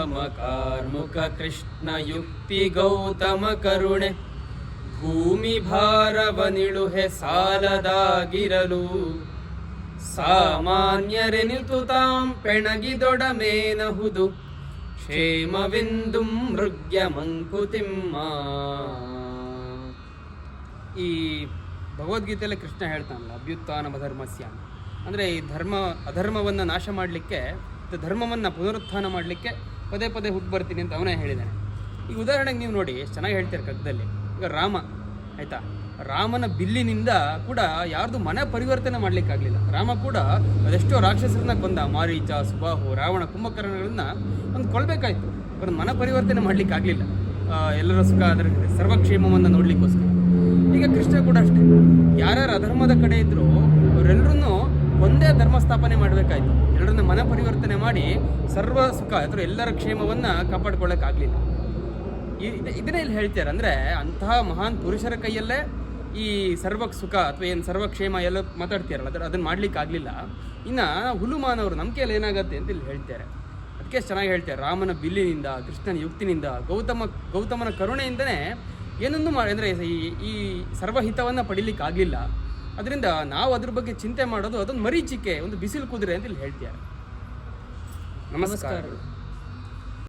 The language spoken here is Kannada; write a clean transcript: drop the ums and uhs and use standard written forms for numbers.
ರಾಮ ಕಾರ್ಮುಕ ಕೃಷ್ಣ ಯುಕ್ತಿ ಗೌತಮ ಕರುಣೆ ಭೂಮಿ ಭಾರವನಿಳುಹೆ ಸಾಲದಾಗಿರಲು ಸಾಮಾನ್ಯರೆನಿತು ತಾಂ ಪೆಣಗಿದೊಡಮೇನಹುದು ಕ್ಷೇಮವೆಂದು ಮೃಗ್ಯ ಮಂಕುತಿಮ್ಮ. ಈ ಭಗವದ್ಗೀತೆಯಲ್ಲಿ ಕೃಷ್ಣ ಹೇಳ್ತಾನಲ್ಲ, ಅಭ್ಯುತ್ಥಾನ ಧರ್ಮಸ್ಯ ಅಂದರೆ ಈ ಅಧರ್ಮವನ್ನು ನಾಶ ಮಾಡಲಿಕ್ಕೆ ಮತ್ತು ಧರ್ಮವನ್ನು ಪುನರುತ್ಥಾನ ಮಾಡಲಿಕ್ಕೆ ಪದೇ ಪದೇ ಹುಟ್ಟು ಬರ್ತೀನಿ ಅಂತ ಅವನೇ ಹೇಳಿದ್ದಾನೆ. ಈಗ ಉದಾಹರಣೆಗೆ ನೀವು ನೋಡಿ, ಎಷ್ಟು ಚೆನ್ನಾಗಿ ಹೇಳ್ತೀರ ಕಗ್ಗದಲ್ಲಿ. ಈಗ ರಾಮ ಆಯಿತಾ, ರಾಮನ ಬಿಲ್ಲಿನಿಂದ ಕೂಡ ಯಾರ್ದು ಮನ ಪರಿವರ್ತನೆ ಮಾಡಲಿಕ್ಕಾಗಲಿಲ್ಲ. ರಾಮ ಕೂಡ ಅದೆಷ್ಟೋ ರಾಕ್ಷಸರನ್ನ ಕೊಂದ, ಮಾರೀಚ, ಸುಬಾಹು, ರಾವಣ, ಕುಂಭಕರ್ಣಗಳನ್ನ ಒಂದು ಕೊಲ್ಲಬೇಕಾಯ್ತು, ಅವ್ರನ್ನ ಮನ ಪರಿವರ್ತನೆ ಮಾಡಲಿಕ್ಕಾಗಲಿಲ್ಲ. ಎಲ್ಲರ ಸುಖ ಅದರ ಸರ್ವಕ್ಷೇಮವನ್ನು ನೋಡಲಿಕ್ಕೋಸ್ಕರ. ಈಗ ಕೃಷ್ಣ ಕೂಡ ಅಷ್ಟೇ, ಯಾರ್ಯಾರು ಅಧರ್ಮದ ಕಡೆ ಇದ್ದರೂ ಅವರೆಲ್ಲರನ್ನೂ ಒಂದೇ ಧರ್ಮ ಸ್ಥಾಪನೆ ಮಾಡಬೇಕಾಯ್ತು. ಎಲ್ಲರನ್ನ ಮನ ಪರಿವರ್ತನೆ ಮಾಡಿ ಸರ್ವ ಸುಖ ಅಥವಾ ಎಲ್ಲರ ಕ್ಷೇಮವನ್ನು ಕಾಪಾಡ್ಕೊಳ್ಳೋಕ್ಕಾಗಲಿಲ್ಲ. ಇದನ್ನೇ ಇಲ್ಲಿ ಹೇಳ್ತಾರೆ. ಅಂದರೆ ಅಂತಹ ಮಹಾನ್ ಪುರುಷರ ಕೈಯಲ್ಲೇ ಈ ಸರ್ವ ಸುಖ ಅಥವಾ ಏನು ಸರ್ವಕ್ಷೇಮ ಎಲ್ಲ ಮಾತಾಡ್ತೀರಲ್ಲ, ಅದನ್ನು ಮಾಡಲಿಕ್ಕಾಗಲಿಲ್ಲ. ಇನ್ನು ಹುಲುಮಾನವರು ನಮ್ಮ ಕೈಯಲ್ಲಿ ಏನಾಗುತ್ತೆ ಅಂತ ಇಲ್ಲಿ ಹೇಳ್ತಾರೆ. ಅದಕ್ಕೆ ಚೆನ್ನಾಗಿ ಹೇಳ್ತಾರೆ, ರಾಮನ ಬಿಲ್ಲಿನಿಂದ, ಕೃಷ್ಣನ ಯುಕ್ತಿನಿಂದ, ಗೌತಮನ ಕರುಣೆಯಿಂದನೇ ಏನನ್ನು ಅಂದರೆ ಈ ಸರ್ವಹಿತವನ್ನು ಪಡೀಲಿಕ್ಕಾಗಲಿಲ್ಲ. ಅದರಿಂದ ನಾವು ಅದ್ರ ಬಗ್ಗೆ ಚಿಂತೆ ಮಾಡೋದು ಅದೊಂದು ಮರೀಚಿಕೆ, ಒಂದು ಬಿಸಿಲು ಕುದುರೆ ಅಂತ ಇಲ್ಲಿ ಹೇಳ್ತಾರೆ. ನಮಸ್ಕಾರ.